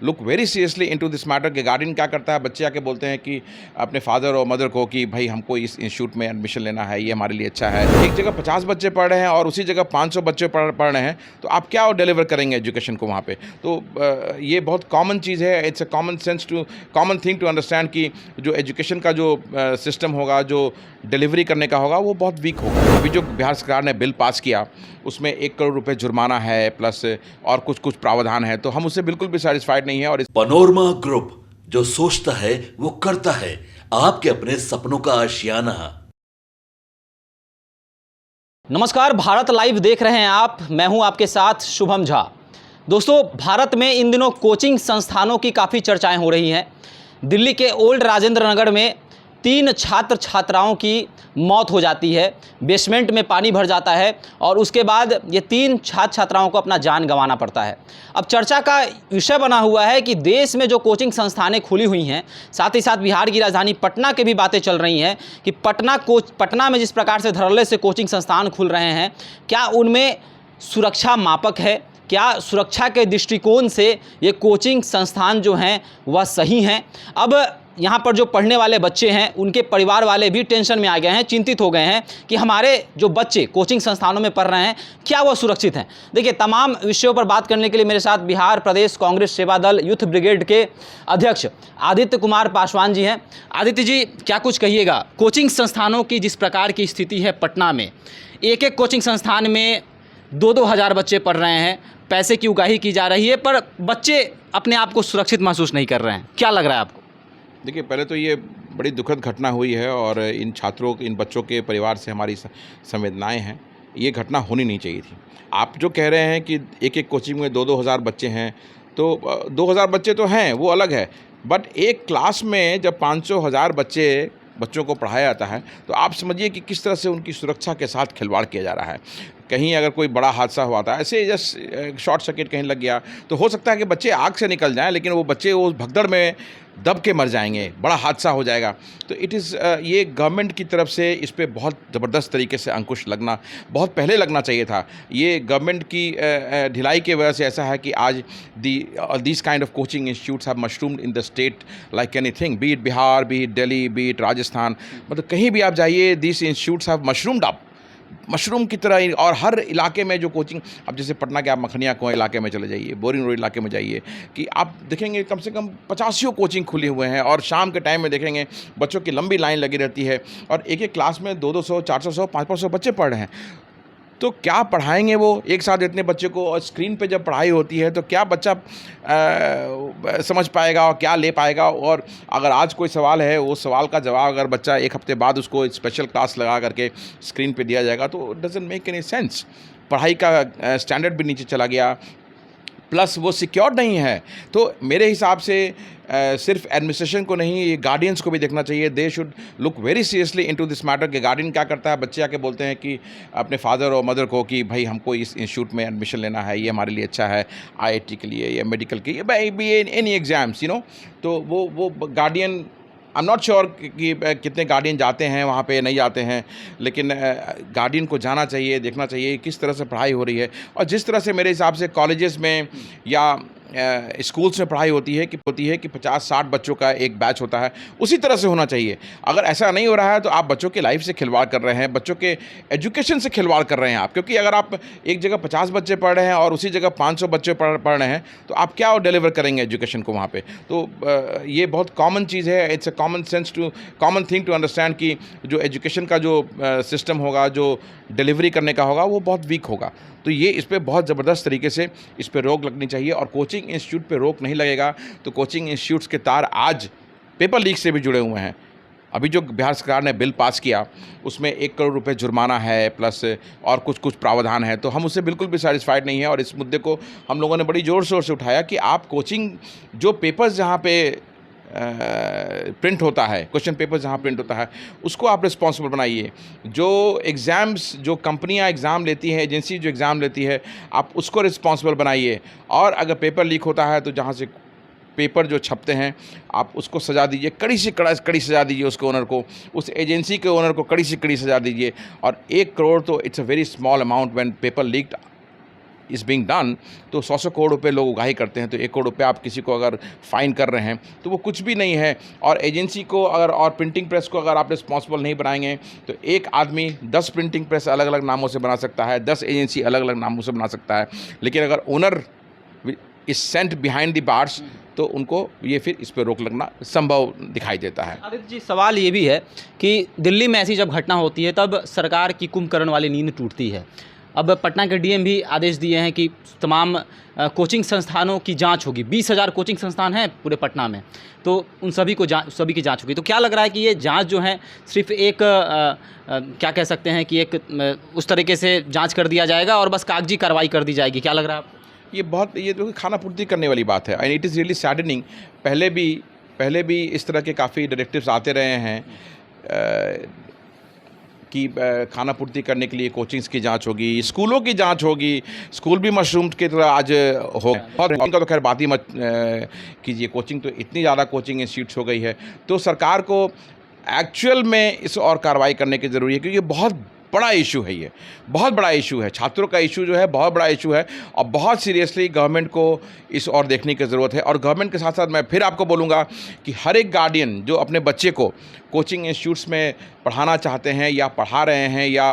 Look very seriously into this matter कि guardian क्या करता है। बच्चे आके बोलते हैं कि अपने फादर और मदर को कि भाई हमको इस इंस्टीट्यूट में एडमिशन लेना है, ये हमारे लिए अच्छा है। एक जगह 50 बच्चे पढ़ रहे हैं और उसी जगह 500 बच्चे पढ़ रहे हैं, तो आप क्या डिलीवर करेंगे एजुकेशन को वहाँ पे। तो ये बहुत कॉमन चीज़ है। It's a common thing to understand कि जो एजुकेशन का जो सिस्टम होगा, जो डिलीवरी करने का होगा, वो बहुत वीक होगा। अभी जो बिहार सरकार ने बिल पास किया उसमें 1 करोड़ रुपए जुर्माना है, प्लस और कुछ प्रावधान है, तो हम उससे बिल्कुल भी सेटिस्फाइड नहीं है। और पनोरमा ग्रुप, जो सोचता है वो करता है, आपके अपने सपनों का आशियाना। नमस्कार, भारत लाइव देख रहे हैं आप। मैं हूं आपके साथ शुभम झा। दोस्तों, भारत में इन दिनों कोचिंग संस्थानों की काफ़ी चर्चाएं हो रही हैं। दिल्ली के ओल्ड राजेंद्र नगर में 3 छात्र छात्राओं की मौत हो जाती है, बेसमेंट में पानी भर जाता है और उसके बाद ये 3 छात्र छात्राओं को अपना जान गंवाना पड़ता है। अब चर्चा का विषय बना हुआ है कि देश में जो कोचिंग संस्थानें खुली हुई हैं, साथ ही साथ बिहार की राजधानी पटना के भी बातें चल रही हैं कि पटना में जिस प्रकार से धड़ल्ले से कोचिंग संस्थान खुल रहे हैं, क्या उनमें सुरक्षा मापक है? क्या सुरक्षा के दृष्टिकोण से ये कोचिंग संस्थान जो हैं वह सही हैं? अब यहाँ पर जो पढ़ने वाले बच्चे हैं, उनके परिवार वाले भी टेंशन में आ गए हैं, चिंतित हो गए हैं कि हमारे जो बच्चे कोचिंग संस्थानों में पढ़ रहे हैं, क्या वह सुरक्षित हैं। देखिए, तमाम विषयों पर बात करने के लिए मेरे साथ बिहार प्रदेश कांग्रेस सेवा दल यूथ ब्रिगेड के अध्यक्ष आदित्य कुमार पासवान जी हैं। आदित्य जी, क्या कुछ कहिएगा? कोचिंग संस्थानों की जिस प्रकार की स्थिति है पटना में, एक कोचिंग संस्थान में 2-2 हज़ार बच्चे पढ़ रहे हैं, पैसे की उगाही की जा रही है, पर बच्चे अपने आप को सुरक्षित महसूस नहीं कर रहे हैं। क्या लग रहा है आपको? देखिए, पहले तो ये बड़ी दुखद घटना हुई है और इन बच्चों के परिवार से हमारी संवेदनाएं हैं। ये घटना होनी नहीं चाहिए थी। आप जो कह रहे हैं कि एक कोचिंग में 2-2 हज़ार बच्चे हैं, तो 2 हज़ार बच्चे तो हैं, वो अलग है। बट एक क्लास में जब 500-1000 बच्चों को पढ़ाया जाता है, तो आप समझिए कि किस तरह से उनकी सुरक्षा के साथ खिलवाड़ किया जा रहा है। कहीं अगर कोई बड़ा हादसा हुआ था, ऐसे जस्ट शॉर्ट सर्किट कहीं लग गया, तो हो सकता है कि बच्चे आग से निकल जाएं, लेकिन वो बच्चे उस भगदड़ में दब के मर जाएंगे, बड़ा हादसा हो जाएगा। तो ये गवर्नमेंट की तरफ से इस पे बहुत ज़बरदस्त तरीके से अंकुश लगना बहुत पहले लगना चाहिए था। ये गवर्नमेंट की ढिलाई की वजह से ऐसा है कि आज this kind of coaching institutes have mushroomed in the state like anything, be it Bihar, be it Delhi, be it Rajasthan. मतलब कहीं भी आप जाइए, this institutes have mushroomed up, mushroom की तरह। और हर इलाके में जो कोचिंग, अब जैसे पटना के आप मखनिया कुआं इलाके में चले जाइए, बोरिंग रोड इलाके में जाइए, कि आप देखेंगे कम से कम 85 कोचिंग खुले हुए हैं। और शाम के टाइम में देखेंगे बच्चों की लंबी लाइन लगी रहती है और एक क्लास में 200, 400, 500 बच्चे पढ़ रहे हैं। तो क्या पढ़ाएंगे वो एक साथ इतने बच्चे को? और स्क्रीन पे जब पढ़ाई होती है तो क्या बच्चा समझ पाएगा और क्या ले पाएगा? और अगर आज कोई सवाल है, वो सवाल का जवाब अगर बच्चा 1 हफ्ते बाद उसको स्पेशल क्लास लगा करके स्क्रीन पे दिया जाएगा, तो डजंट मेक एनी सेंस। पढ़ाई का स्टैंडर्ड भी नीचे चला गया, प्लस वो सिक्योर्ड नहीं है। तो मेरे हिसाब से सिर्फ एडमिनिस्ट्रेशन को नहीं, ये गार्डियंस को भी देखना चाहिए। They should look very seriously into this matter कि गार्डियन क्या करता है। बच्चे आके बोलते हैं कि अपने फादर और मदर को कि भाई हमको इस इंस्टीट्यूट में एडमिशन लेना है, ये हमारे लिए अच्छा है, IIT के लिए या मेडिकल के लिए, बी एनी एग्ज़ाम्स, तो वो guardian, I am not sure कि कितने गार्डियन जाते हैं वहाँ पे, नहीं जाते हैं, लेकिन गार्डियन को जाना चाहिए, देखना चाहिए किस तरह से पढ़ाई हो रही है। और जिस तरह से मेरे हिसाब से कॉलेजेस में या स्कूल्स में पढ़ाई होती है कि 50-60 बच्चों का एक बैच होता है, उसी तरह से होना चाहिए। अगर ऐसा नहीं हो रहा है तो आप बच्चों के लाइफ से खिलवाड़ कर रहे हैं, बच्चों के एजुकेशन से खिलवाड़ कर रहे हैं आप। क्योंकि अगर आप एक जगह 50 बच्चे पढ़ रहे हैं और उसी जगह 500 बच्चे पढ़ रहे हैं, तो आप क्या डिलीवर करेंगे एजुकेशन को वहाँ पे। तो ये बहुत कॉमन चीज़ है। It's a common thing to understand कि जो एजुकेशन का जो सिस्टम होगा, जो डिलीवरी करने का होगा, वो बहुत वीक होगा। तो ये इस पर बहुत ज़बरदस्त तरीके से इस पर रोक लगनी चाहिए। और कोचिंग इंस्टीट्यूट पे रोक नहीं लगेगा तो कोचिंग इंस्टीट्यूट्स के तार आज पेपर लीक से भी जुड़े हुए हैं। अभी जो बिहार सरकार ने बिल पास किया उसमें 1 करोड़ रुपए जुर्माना है, प्लस और कुछ प्रावधान है, तो हम उससे बिल्कुल भी सेटिस्फाइड नहीं है। और इस मुद्दे को हम लोगों ने बड़ी ज़ोर शोर से उठाया कि आप कोचिंग जो पेपर्स जहाँ पे प्रिंट होता है, क्वेश्चन पेपर जहाँ प्रिंट होता है, उसको आप रिस्पॉन्सिबल बनाइए। जो एग्ज़ाम्स, जो कंपनियां एग्ज़ाम लेती हैं, एजेंसी जो एग्ज़ाम लेती है, आप उसको रिस्पॉन्सिबल बनाइए। और अगर पेपर लीक होता है तो जहाँ से पेपर जो छपते हैं आप उसको सजा दीजिए, कड़ी से कड़ी सजा दीजिए उसके ओनर को, उस एजेंसी के ओनर को कड़ी से कड़ी सजा दीजिए। और 1 करोड़ तो it's a very small amount when paper leaked is being done, तो 100 करोड़ रुपए लोग उगाही करते हैं, तो 1 करोड़ रुपए आप किसी को अगर फाइन कर रहे हैं तो वो कुछ भी नहीं है। और एजेंसी को अगर और प्रिंटिंग प्रेस को अगर आप रिस्पॉन्सिबल नहीं बनाएंगे तो एक आदमी 10 प्रिंटिंग प्रेस अलग अलग नामों से बना सकता है, 10 एजेंसी अलग अलग नामों से बना सकता है, लेकिन अगर owner is sent behind the bars तो उनको ये फिर इस पर रोक लगना संभव दिखाई देता है। आदित्य जी, सवाल ये भी है कि दिल्ली में ऐसी जब घटना होती है तब सरकार की कुंभकर्ण वाली नींद टूटती है। अब पटना के डीएम भी आदेश दिए हैं कि तमाम कोचिंग संस्थानों की जांच होगी। 20,000 कोचिंग संस्थान हैं पूरे पटना में, तो उन सभी की जांच होगी। तो क्या लग रहा है कि ये जांच जो है सिर्फ एक क्या कह सकते हैं कि एक उस तरीके से जांच कर दिया जाएगा और बस कागजी कार्रवाई कर दी जाएगी? क्या लग रहा है आपको? ये तो खाना पूर्ति करने वाली बात है, and it is really saddening. पहले भी इस तरह के काफ़ी डायरेक्टिव्स आते रहे हैं कि खाना पूर्ति करने के लिए कोचिंग्स की जांच होगी, स्कूलों की जांच होगी। स्कूल भी मशरूम की तरह आज हो, और इनका तो खैर बात ही मत कीजिए। कोचिंग तो इतनी ज़्यादा कोचिंग इंस्टीट्यूट्स हो गई है, तो सरकार को एक्चुअल में इस और कार्रवाई करने की ज़रूरी है, क्योंकि बहुत बड़ा इशू है, ये बहुत बड़ा इशू है। छात्रों का इशू जो है बहुत बड़ा इशू है, और बहुत सीरियसली गवर्नमेंट को इस और देखने की ज़रूरत है। और गवर्नमेंट के साथ साथ मैं फिर आपको बोलूँगा कि हर एक गार्डियन जो अपने बच्चे को कोचिंग इंस्टीट्यूट्स में पढ़ाना चाहते हैं या पढ़ा रहे हैं या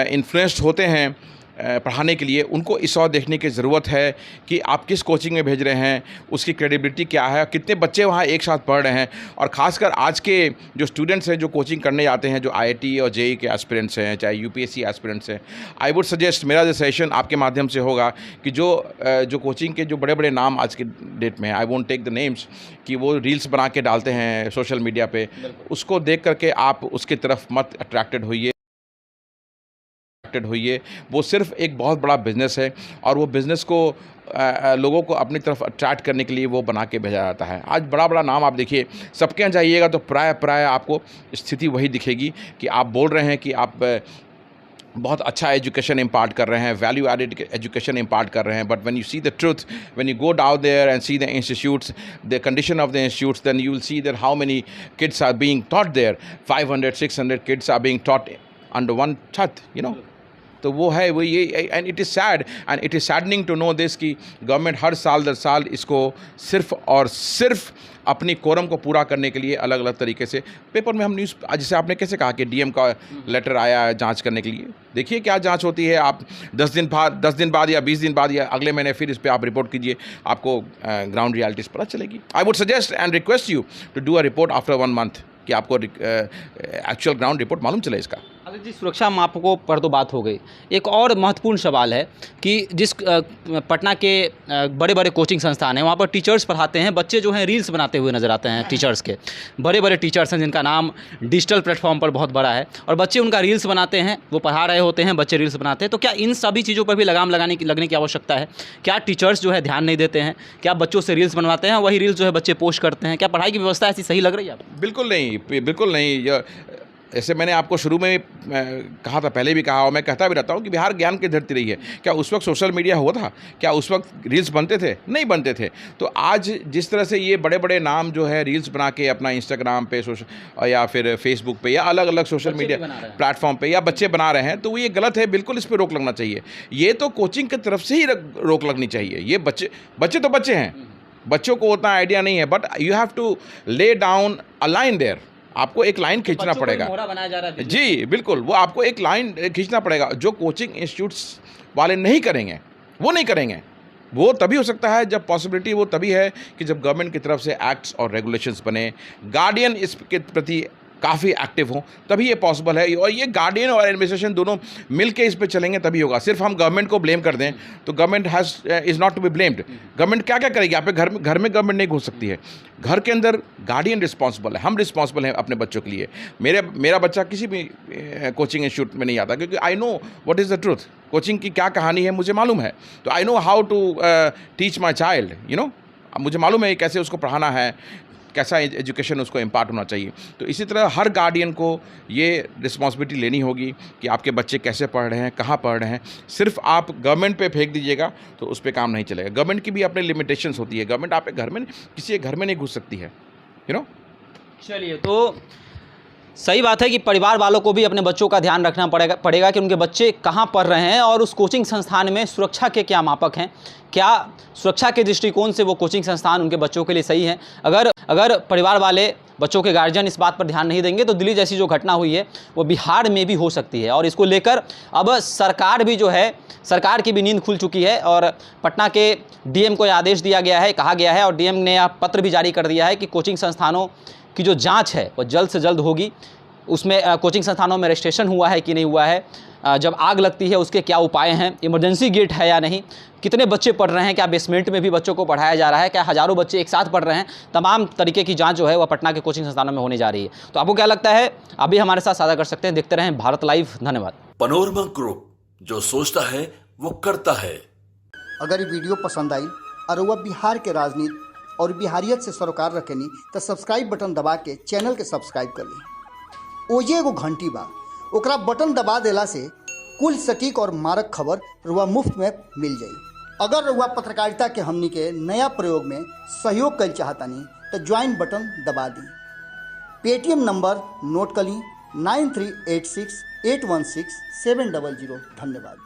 इन्फ्लुएंस्ड होते हैं पढ़ाने के लिए, उनको इस और देखने की ज़रूरत है कि आप किस कोचिंग में भेज रहे हैं, उसकी क्रेडिबिलिटी क्या है, कितने बच्चे वहाँ एक साथ पढ़ रहे हैं। और ख़ासकर आज के जो स्टूडेंट्स हैं जो कोचिंग करने जाते हैं, जो IIT और JEE के एस्पिरेंट्स हैं, चाहे UPSC एस्पिरेंट्स हैं, आई वुड सजेस्ट, मेरा जो सजेशन आपके माध्यम से होगा कि जो कोचिंग के जो बड़े बड़े नाम आज के डेट में हैं, I won't take the names, कि वो रील्स बना के डालते हैं सोशल मीडिया पे, उसको देख करके आप उसकी तरफ मत अट्रैक्टेड होइए। वो सिर्फ एक बहुत बड़ा बिजनेस है, और वो बिज़नेस को लोगों को अपनी तरफ अट्रैक्ट करने के लिए वो बना के भेजा जाता है। आज बड़ा बड़ा नाम आप देखिए, सबके यहाँ जाइएगा तो प्राय आपको स्थिति वही दिखेगी कि आप बोल रहे हैं कि आप बहुत अच्छा एजुकेशन इम्पार्ट कर रहे हैं, वैल्यू एडेड एजुकेशन इम्पार्ट कर रहे हैं, but when you see the truth, when you go down there and see the institutes, the condition of the institutes, then you will see that how many kids are being taught there. 500-600 kids are being taught under one छत, you know. तो वो है वो ये, and it is sad and it is saddening to know this कि government हर साल दर साल इसको सिर्फ और सिर्फ अपनी कोरम को पूरा करने के लिए अलग अलग तरीके से पेपर में हम न्यूज़, जैसे आपने कैसे कहा कि डीएम का लेटर आया है जांच करने के लिए, देखिए क्या जांच होती है। आप 10 दिन बाद या 20 दिन बाद या अगले महीने फिर इस पर आप रिपोर्ट कीजिए, आपको ग्राउंड रियलिटीज़ पता चलेगी। I would suggest and request you to do a report after 1 month कि आपको एक्चुअल ग्राउंड रिपोर्ट मालूम चले इसका। आदित्य जी, सुरक्षा मापकों पर तो बात हो गई। एक और महत्वपूर्ण सवाल है कि जिस पटना के बड़े बड़े कोचिंग संस्थान हैं, वहाँ पर टीचर्स पढ़ाते हैं, बच्चे जो हैं रील्स बनाते हुए नज़र आते हैं। टीचर्स के बड़े बड़े टीचर्स हैं जिनका नाम डिजिटल प्लेटफॉर्म पर बहुत बड़ा है, और बच्चे उनका रील्स बनाते हैं, वो पढ़ा रहे होते हैं, बच्चे रील्स बनाते हैं। तो क्या इन सभी चीज़ों पर भी लगाम लगने की आवश्यकता है? क्या टीचर्स जो है ध्यान नहीं देते हैं? क्या बच्चों से रील्स बनवाते हैं, वही रील्स जो है बच्चे पोस्ट करते हैं? क्या पढ़ाई की व्यवस्था ऐसी सही लग रही है आपको? बिल्कुल नहीं। जैसे मैंने आपको शुरू में कहा था, पहले भी कहा और मैं कहता भी रहता हूँ कि बिहार ज्ञान की धरती रही है। क्या उस वक्त सोशल मीडिया हुआ था? क्या उस वक्त रील्स बनते थे? नहीं बनते थे। तो आज जिस तरह से ये बड़े बड़े नाम जो है रील्स बना के अपना इंस्टाग्राम पे या फिर फेसबुक पे या अलग अलग सोशल मीडिया प्लेटफॉर्म पे या बच्चे बना रहे हैं, तो ये गलत है। बिल्कुल इस पर रोक लगना चाहिए। ये तो कोचिंग की तरफ से ही रोक लगनी चाहिए। ये बच्चे तो बच्चे हैं, बच्चों को उतना आइडिया नहीं है, but you have to lay down a line there. आपको एक लाइन खींचना पड़ेगा। बनाया जा रहा है। जी बिल्कुल, वो आपको एक लाइन खींचना पड़ेगा। जो कोचिंग इंस्टीट्यूट्स वाले नहीं करेंगे, वो नहीं करेंगे। वो तभी हो सकता है जब पॉसिबिलिटी वो तभी है कि जब गवर्नमेंट की तरफ से एक्ट्स और रेगुलेशंस बने, गार्डियन इसके प्रति काफ़ी एक्टिव हों, तभी ये पॉसिबल है। और ये गार्डियन और एडमिनिस्ट्रेशन दोनों मिल के इस पे चलेंगे तभी होगा। सिर्फ हम गवर्नमेंट को ब्लेम कर दें तो government is not to be blamed. Government क्या करेगी? आप घर में गवर्नमेंट नहीं घुस सकती है। घर के अंदर गार्डियन रिस्पॉन्सिबल है, हम रिस्पॉन्सिबल हैं अपने बच्चों के लिए। मेरा बच्चा किसी भी कोचिंग इंस्टीट्यूट में नहीं आता, क्योंकि I know what is the truth. Coaching की क्या कहानी है मुझे मालूम है, तो I know how to teach my child, you know. मुझे मालूम है कैसे उसको पढ़ाना है, कैसा एजुकेशन उसको इम्पार्ट होना चाहिए। तो इसी तरह हर गार्डियन को ये रिस्पॉन्सिबिलिटी लेनी होगी कि आपके बच्चे कैसे पढ़ रहे हैं, कहाँ पढ़ रहे हैं। सिर्फ आप गवर्नमेंट पे फेंक दीजिएगा तो उस पर काम नहीं चलेगा। गवर्नमेंट की भी अपनी लिमिटेशंस होती है। गवर्नमेंट आप घर में किसी के घर में नहीं घुस सकती है, यू नो। चलिए, तो सही बात है कि परिवार वालों को भी अपने बच्चों का ध्यान रखना पड़ेगा कि उनके बच्चे कहाँ पढ़ रहे हैं और उस कोचिंग संस्थान में सुरक्षा के क्या मापक हैं, क्या सुरक्षा के दृष्टिकोण से वो कोचिंग संस्थान उनके बच्चों के लिए सही है। अगर परिवार वाले, बच्चों के गार्जियन इस बात पर ध्यान नहीं देंगे तो दिल्ली जैसी जो घटना हुई है वो बिहार में भी हो सकती है। और इसको लेकर अब सरकार भी जो है, सरकार की भी नींद खुल चुकी है और पटना के डीएम को यह आदेश दिया गया है, कहा गया है और डीएम ने यह पत्र भी जारी कर दिया है कि कोचिंग संस्थानों की जो जांच है वो जल्द से जल्द होगी। उसमें कोचिंग संस्थानों में रजिस्ट्रेशन हुआ है कि नहीं हुआ है, जब आग लगती है उसके क्या उपाय हैं, इमरजेंसी गेट है या नहीं, कितने बच्चे पढ़ रहे हैं, क्या बेसमेंट में भी बच्चों को पढ़ाया जा रहा है, क्या हज़ारों बच्चे एक साथ पढ़ रहे हैं, तमाम तरीके की जांच जो है वह पटना के कोचिंग संस्थानों में होने जा रही है। तो आपको क्या लगता है, आप भी हमारे साथ साझा कर सकते हैं। देखते रहें भारत लाइव। धन्यवाद। पनोरमा ग्रुप, जो सोचता है वो करता है। अगर ये वीडियो पसंद आई और वह बिहार के राजनीति और बिहारियत से सरोकार रखेनी तो सब्सक्राइब बटन दबा के चैनल के सब्सक्राइब कर ली। ओजे एगो घंटी बा, ओकरा बटन दबा देला से कुल सटीक और मारक खबर रुआ मुफ्त में मिल जाई। अगर रुआ पत्रकारिता के हमनी के नया प्रयोग में सहयोग कर चाहतानी तो ज्वाइन बटन दबा दी। पेटीएम नंबर नोट कर ली 9386816700। धन्यवाद।